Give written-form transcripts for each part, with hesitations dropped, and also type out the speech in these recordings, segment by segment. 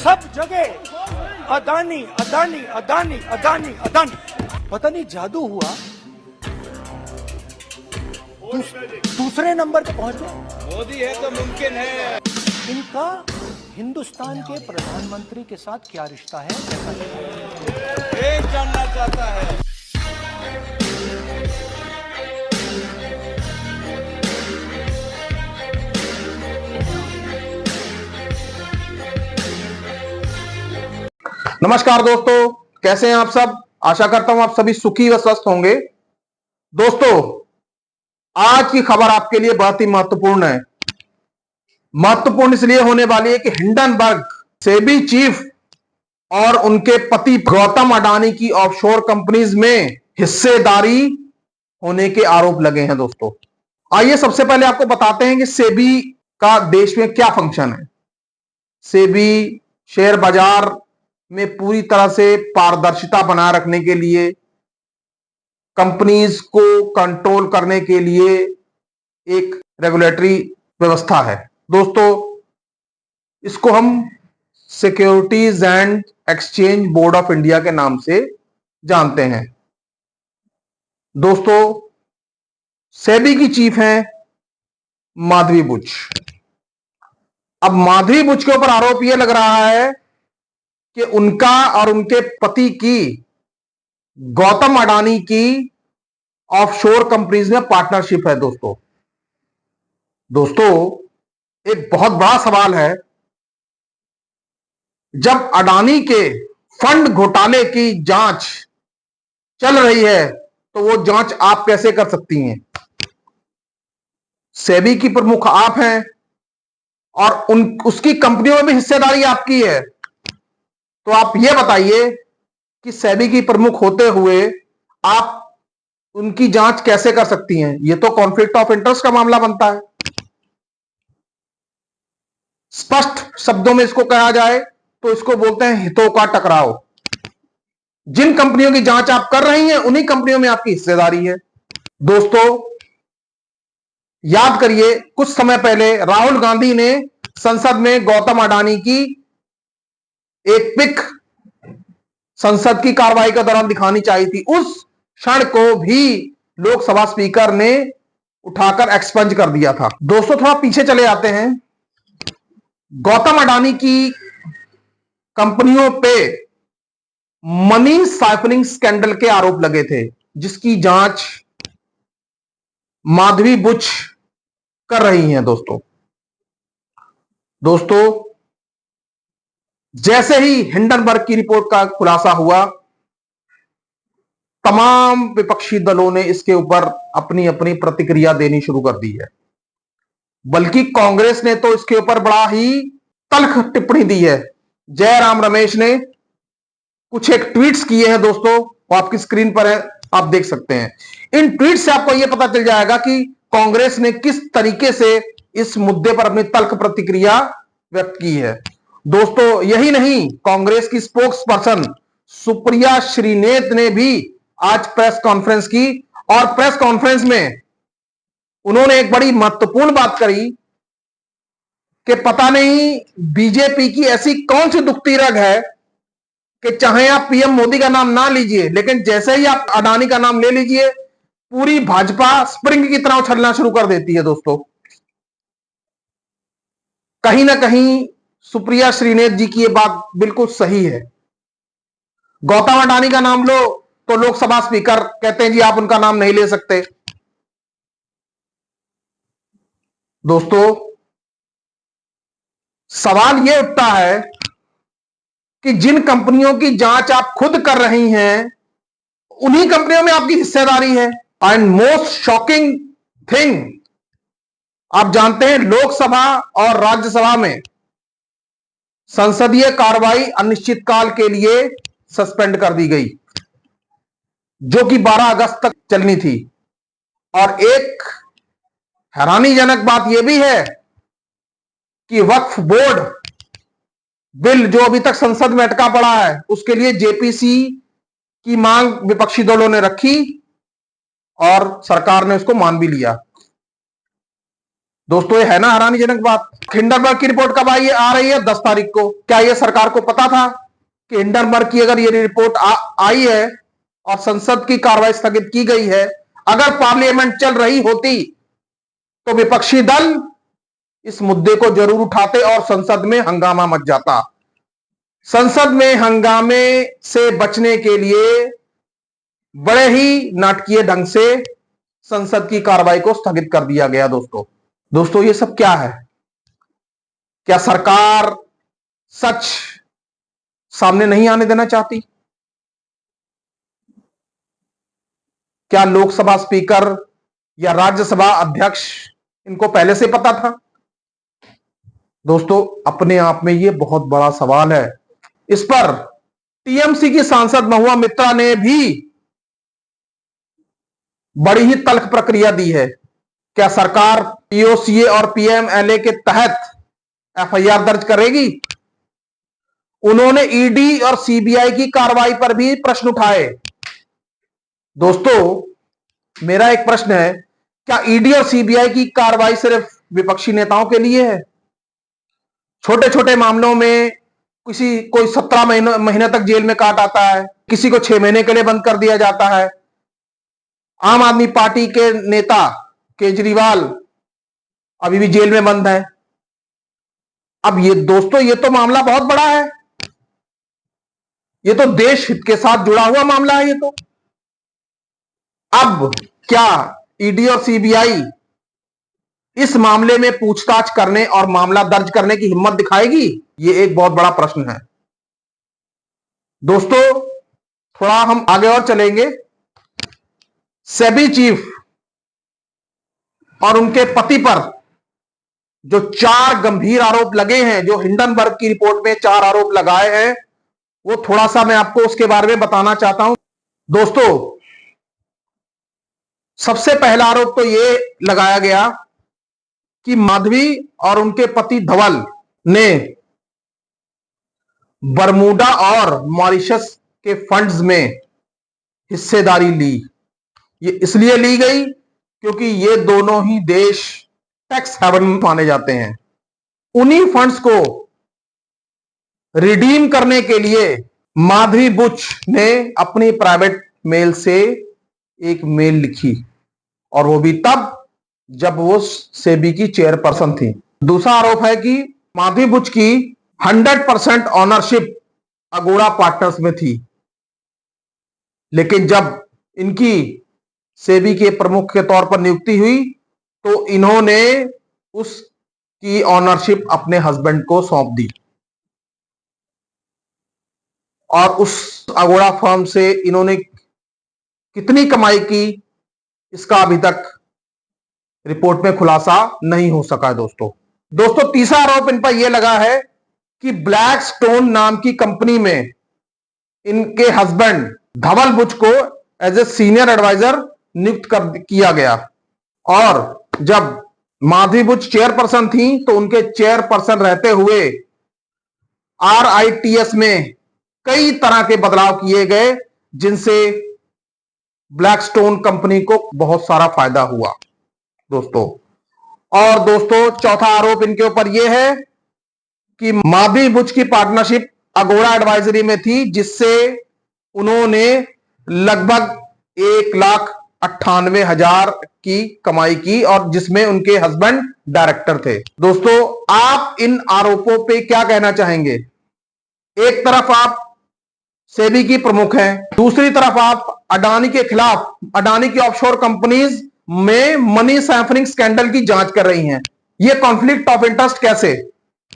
सब जगह अदानी अदानी अदानी अदानी अदानी। पता नहीं जादू हुआ, दूसरे नंबर पे पहुंच गए। मोदी है तो मुमकिन है। इनका हिंदुस्तान के प्रधानमंत्री के साथ क्या रिश्ता है, एक जानना चाहता है। नमस्कार दोस्तों, कैसे हैं आप सब। आशा करता हूं आप सभी सुखी व स्वस्थ होंगे। दोस्तों, आज की खबर आपके लिए बहुत ही महत्वपूर्ण है। महत्वपूर्ण इसलिए होने वाली है कि हिंडनबर्ग सेबी चीफ और उनके पति गौतम अडानी की ऑफशोर कंपनीज में हिस्सेदारी होने के आरोप लगे हैं। दोस्तों, आइए सबसे पहले आपको बताते हैं कि सेबी का देश में क्या फंक्शन है। सेबी शेयर बाजार में पूरी तरह से पारदर्शिता बनाए रखने के लिए, कंपनीज को कंट्रोल करने के लिए एक रेगुलेटरी व्यवस्था है। दोस्तों, इसको हम securities and exchange board of India के नाम से जानते हैं। दोस्तों, सेबी की चीफ हैं माधवी बुच। अब माधवी बुच के ऊपर आरोप यह लग रहा है कि उनका और उनके पति की गौतम अडानी की ऑफशोर कंपनीज में पार्टनरशिप है। दोस्तों, एक बहुत बड़ा सवाल है, जब अडानी के फंड घोटाले की जांच चल रही है तो वो जांच आप कैसे कर सकती हैं। सेबी की प्रमुख आप हैं और उसकी कंपनियों में भी हिस्सेदारी आपकी है। तो आप ये बताइए कि सेबी की प्रमुख होते हुए आप उनकी जांच कैसे कर सकती हैं। यह तो कॉन्फ्लिक्ट ऑफ इंटरेस्ट का मामला बनता है। स्पष्ट शब्दों में इसको कहा जाए तो इसको बोलते हैं हितों का टकराव। जिन कंपनियों की जांच आप कर रही हैं उन्हीं कंपनियों में आपकी हिस्सेदारी है। दोस्तों, याद करिए, कुछ समय पहले राहुल गांधी ने संसद में गौतम अडानी की एक पिक संसद की कार्रवाई के दौरान दिखानी चाहिए थी। उस क्षण को भी लोकसभा स्पीकर ने उठाकर एक्सपंज कर दिया था। दोस्तों, थोड़ा पीछे चले आते हैं। गौतम अडानी की कंपनियों पे मनी साइफनिंग स्कैंडल के आरोप लगे थे, जिसकी जांच माधवी बुच कर रही हैं। दोस्तों, जैसे ही हिंडनबर्ग की रिपोर्ट का खुलासा हुआ, तमाम विपक्षी दलों ने इसके ऊपर अपनी अपनी प्रतिक्रिया देनी शुरू कर दी है। बल्कि कांग्रेस ने तो इसके ऊपर बड़ा ही तल्ख टिप्पणी दी है। जयराम रमेश ने कुछ एक ट्वीट्स किए हैं। दोस्तों, वो आपकी स्क्रीन पर है, आप देख सकते हैं। इन ट्वीट से आपको यह पता चल जाएगा कि कांग्रेस ने किस तरीके से इस मुद्दे पर अपनी तल्ख प्रतिक्रिया व्यक्त की है। दोस्तों, यही नहीं, कांग्रेस की स्पोक्स पर्सन सुप्रिया श्रीनेत ने भी आज प्रेस कॉन्फ्रेंस की और प्रेस कॉन्फ्रेंस में उन्होंने एक बड़ी महत्वपूर्ण बात करी कि पता नहीं बीजेपी की ऐसी कौन सी दुखती रग है कि चाहे आप पीएम मोदी का नाम ना लीजिए, लेकिन जैसे ही आप अडानी का नाम ले लीजिए, पूरी भाजपा स्प्रिंग की तरह उछलना शुरू कर देती है। दोस्तों, कहीं ना कहीं सुप्रिया श्रीनेत जी की यह बात बिल्कुल सही है। गौतम अडानी का नाम लो तो लोकसभा स्पीकर कहते हैं जी आप उनका नाम नहीं ले सकते। दोस्तों, सवाल यह उठता है कि जिन कंपनियों की जांच आप खुद कर रही हैं उन्हीं कंपनियों में आपकी हिस्सेदारी है। एंड मोस्ट शॉकिंग थिंग, आप जानते हैं, लोकसभा और राज्यसभा में संसदीय कार्रवाई अनिश्चितकाल के लिए सस्पेंड कर दी गई, जो कि 12 अगस्त तक चलनी थी। और एक हैरानीजनक बात यह भी है कि वक्फ बोर्ड बिल जो अभी तक संसद में अटका पड़ा है, उसके लिए जेपीसी की मांग विपक्षी दलों ने रखी और सरकार ने उसको मान भी लिया। दोस्तों ये है ना हैरानीजनक बात। हिंडनबर्ग की रिपोर्ट कब आई है? आ रही है 10 तारीख को। क्या ये सरकार को पता था कि हिंडनबर्ग की अगर ये रिपोर्ट आई है और संसद की कार्रवाई स्थगित की गई है, अगर पार्लियामेंट चल रही होती तो विपक्षी दल इस मुद्दे को जरूर उठाते और संसद में हंगामा मच जाता। संसद में हंगामे से बचने के लिए बड़े ही नाटकीय ढंग से संसद की कार्रवाई को स्थगित कर दिया गया। दोस्तों ये सब क्या है? क्या सरकार सच सामने नहीं आने देना चाहती? क्या लोकसभा स्पीकर या राज्यसभा अध्यक्ष इनको पहले से पता था? दोस्तों अपने आप में यह बहुत बड़ा सवाल है। इस पर टीएमसी की सांसद महुआ मित्रा ने भी बड़ी ही तल्ख प्रक्रिया दी है। क्या सरकार पीओसीए और पीएमएलए के तहत एफआईआर दर्ज करेगी? उन्होंने ईडी और सीबीआई की कार्रवाई पर भी प्रश्न उठाए। दोस्तों मेरा एक प्रश्न है, क्या ईडी और सीबीआई की कार्रवाई सिर्फ विपक्षी नेताओं के लिए है? छोटे छोटे मामलों में कोई 17 महीने तक जेल में काट आता है, किसी को 6 महीने के लिए बंद कर दिया जाता है। आम आदमी पार्टी के नेता केजरीवाल अभी भी जेल में बंद है। अब ये दोस्तों ये तो मामला बहुत बड़ा है, ये तो देश हित के साथ जुड़ा हुआ मामला है। ये तो अब क्या ईडी और सीबीआई इस मामले में पूछताछ करने और मामला दर्ज करने की हिम्मत दिखाएगी? ये एक बहुत बड़ा प्रश्न है। दोस्तों थोड़ा हम आगे और चलेंगे। सेबी चीफ और उनके पति पर जो 4 गंभीर आरोप लगे हैं, जो हिंडनबर्ग की रिपोर्ट में 4 आरोप लगाए हैं, वो थोड़ा सा मैं आपको उसके बारे में बताना चाहता हूं। दोस्तों सबसे पहला आरोप तो ये लगाया गया कि माधवी और उनके पति धवल ने बरमूडा और मॉरिशस के फंड्स में हिस्सेदारी ली। ये इसलिए ली गई क्योंकि ये दोनों ही देश टैक्स हेवन माने जाते हैं। उन्हीं फंड्स को रिडीम करने के लिए माधवी बुच ने अपनी प्राइवेट मेल से एक मेल लिखी, और वो भी तब जब वो सेबी की चेयरपर्सन थी। दूसरा आरोप है कि माधवी बुच की 100% ऑनरशिप अगोड़ा पार्टनर्स में थी, लेकिन जब इनकी सेबी के प्रमुख के तौर पर नियुक्ति हुई तो इन्होंने उसकी ऑनरशिप अपने हस्बैंड को सौंप दी, और उस अगोड़ा फर्म से इन्होंने कितनी कमाई की इसका अभी तक रिपोर्ट में खुलासा नहीं हो सका है। दोस्तों तीसरा आरोप इन पर यह लगा है कि ब्लैक स्टोन नाम की कंपनी में इनके हस्बैंड धवल बुच को एज ए सीनियर एडवाइजर नियुक्त किया गया, और जब माधवी बुच चेयरपर्सन थी तो उनके चेयरपर्सन रहते हुए आरआईटीएस में कई तरह के बदलाव किए गए, जिनसे ब्लैकस्टोन कंपनी को बहुत सारा फायदा हुआ। दोस्तों चौथा आरोप इनके ऊपर यह है कि माधवी बुच की पार्टनरशिप अगोड़ा एडवाइजरी में थी, जिससे उन्होंने लगभग 1,98,000 की कमाई की, और जिसमें उनके हस्बैंड डायरेक्टर थे। दोस्तों आप इन आरोपों पे क्या कहना चाहेंगे? एक तरफ आप सेबी की प्रमुख हैं, दूसरी तरफ आप अडानी के खिलाफ, अडानी की ऑफशोर कंपनीज में मनी सैम्पलिंग स्कैंडल की जांच कर रही हैं। यह कॉन्फ्लिक्ट ऑफ इंटरेस्ट कैसे?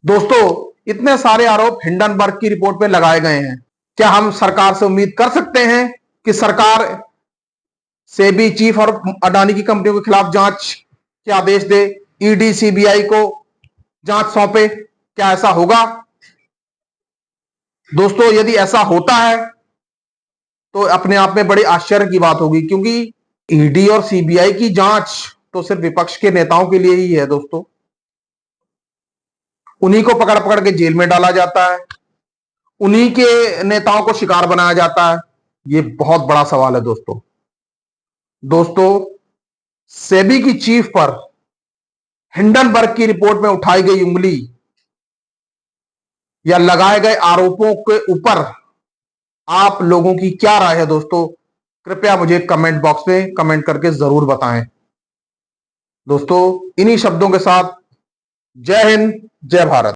दोस्तों इतने सारे आरोप हिंडनबर्ग की रिपोर्ट में लगाए गए हैं। क्या हम सरकार से उम्मीद कर सकते हैं कि सरकार सेबी चीफ और अडानी की कंपनियों के खिलाफ जांच के आदेश दे, ईडी सीबीआई को जांच सौंपे? क्या ऐसा होगा? दोस्तों यदि ऐसा होता है तो अपने आप में बड़ी आश्चर्य की बात होगी, क्योंकि ईडी और सीबीआई की जांच तो सिर्फ विपक्ष के नेताओं के लिए ही है। दोस्तों उन्हीं को पकड़ पकड़ के जेल में डाला जाता है, उन्हीं के नेताओं को शिकार बनाया जाता है। यह बहुत बड़ा सवाल है। दोस्तों सेबी की चीफ पर हिंडनबर्ग की रिपोर्ट में उठाई गई उंगली या लगाए गए आरोपों के ऊपर आप लोगों की क्या राय है दोस्तों? कृपया मुझे कमेंट बॉक्स में कमेंट करके जरूर बताएं। दोस्तों, इन्हीं शब्दों के साथ जय हिंद, जय भारत।